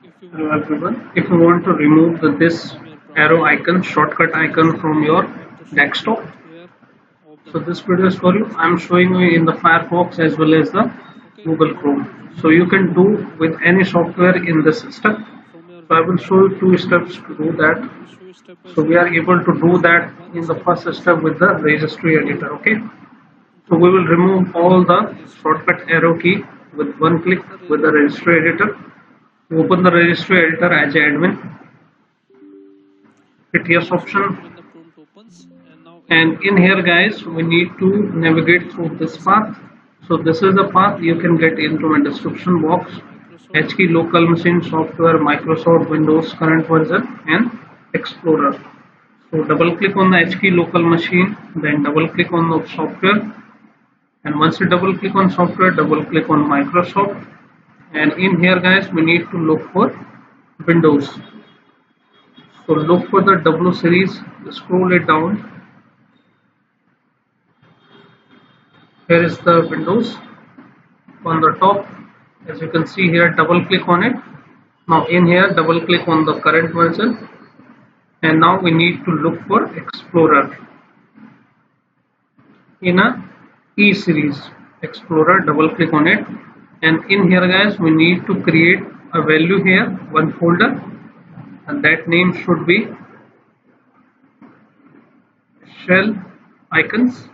Hello everyone. If you want to remove this arrow icon, shortcut icon from your desktop, so this video is for you. I'm showing you in the Firefox as well as the Google Chrome. So you can do with any software in this step. So I will show you two steps to do that. So we are able to do that in the first step with the registry editor. Okay. So we will remove all the shortcut arrow key with one click with the registry editor. Open the registry editor as admin, hit yes option, and in here guys we need to navigate through this path. So this is the path you can get into my description box. HKey local machine software, Microsoft Windows current version and Explorer. So double click on the HKey local machine, then double click on the software, and once you double click on software, double click on Microsoft, and in here guys we need to look for Windows. So look for the W series, scroll it down. Here is the Windows on the top. As you can see here, double click on it. Now in here double click on the current version, and now we need to look for Explorer in a E series. Explorer, double click on it, and in here guys we need to create a value here, one folder, and that name should be shell icons.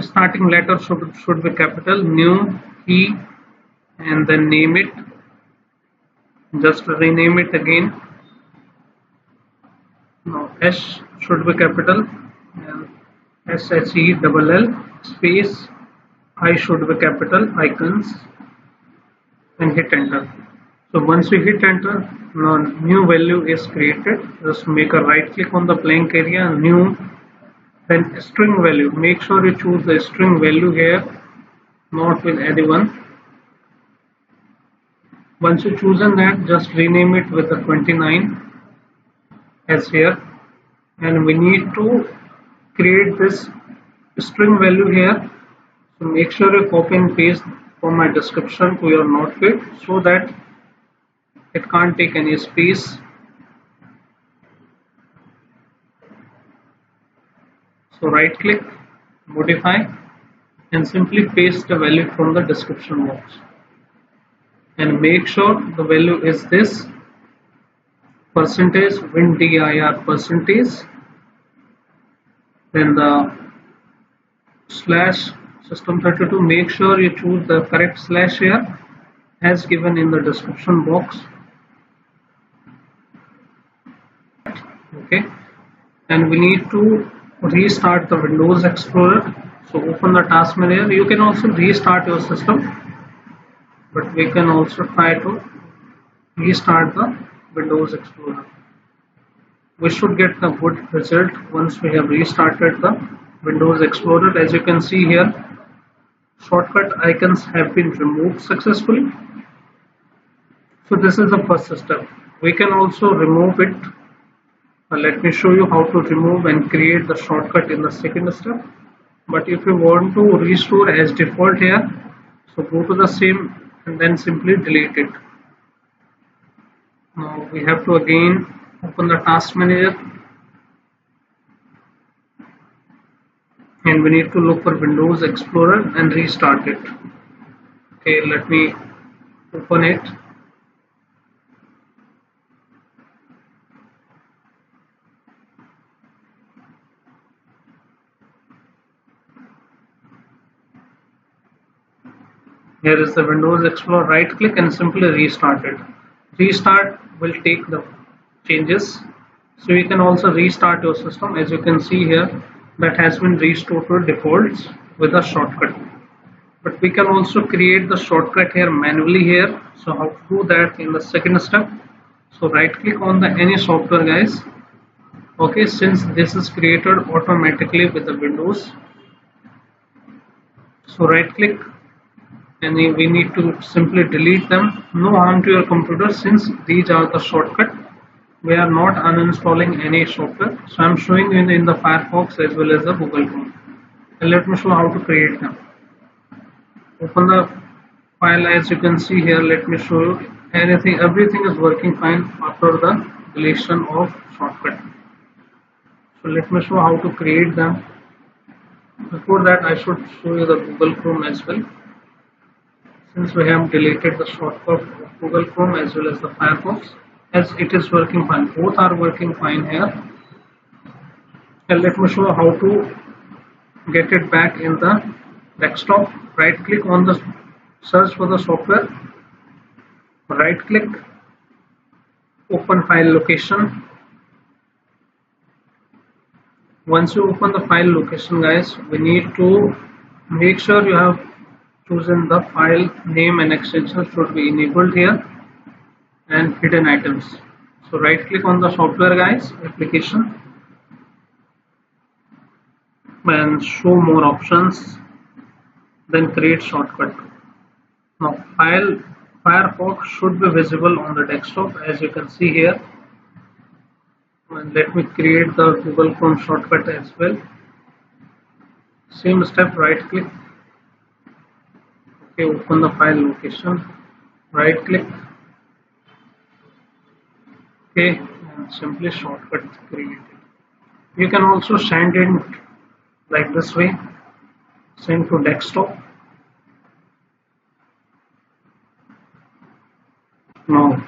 Starting letter should be capital, new key, and then name it. Just rename it again. Now S should be capital, and SHELL space I should be capital, icons, and hit enter. So once you hit enter, now new value is created. Just make a right click on the blank area, new, then string value. Make sure you choose the string value here, not with anyone. Once you chosen that, just rename it with the 29 as here, and we need to create this string value here. So make sure you copy and paste from my description to your notepad so that it can't take any space. So right click, modify, and simply paste the value from the description box, and make sure the value is this percentage windir percentage, then the slash system32. Make sure you choose the correct slash here as given in the description box. Okay, and we need to restart the Windows Explorer. So open the task manager. You can also restart your system, but we can also try to restart the Windows Explorer. We should get the good result once we have restarted the Windows Explorer. As you can see here, shortcut icons have been removed successfully. So this is the first step. We can also remove it. Let me show you how to remove and create the shortcut in the second step. But if you want to restore as default here, so go to the same and then simply delete it. Now we have to again open the task manager, and we need to look for Windows Explorer and restart it. Okay, let me open it. Here is the Windows Explorer. Right click and simply restart it. Restart will take the changes. So you can also restart your system. As you can see here, that has been restored to defaults with a shortcut. But we can also create the shortcut here manually here. So how to do that in the second step? So right click on the any software guys. Okay, since this is created automatically with the Windows. So right click, and we need to simply delete them. No harm to your computer since these are the shortcut. We are not uninstalling any software. So I am showing you in the Firefox as well as the Google Chrome. And let me show how to create them. Open the file. As you can see here, let me show you, everything is working fine after the deletion of shortcut. So let me show how to create them. Before that, I should show you the Google Chrome as well. Since we have deleted the shortcut of Google Chrome as well as the Firefox, as it is working fine, both are working fine here. And let me show you how to get it back in the desktop. Right click on the search for the software, right click, open file location. Once you open the file location, guys, we need to make sure you have chosen the file name and extension should be enabled here, and hidden items. So right click on the software, guys, application, and show more options, then create shortcut. Now Firefox should be visible on the desktop, as you can see here. And let me create the Google Chrome shortcut as well. Same step, right click, okay, open the file location, right click, okay, and simply shortcut created. You can also send it like this way, send to desktop. Now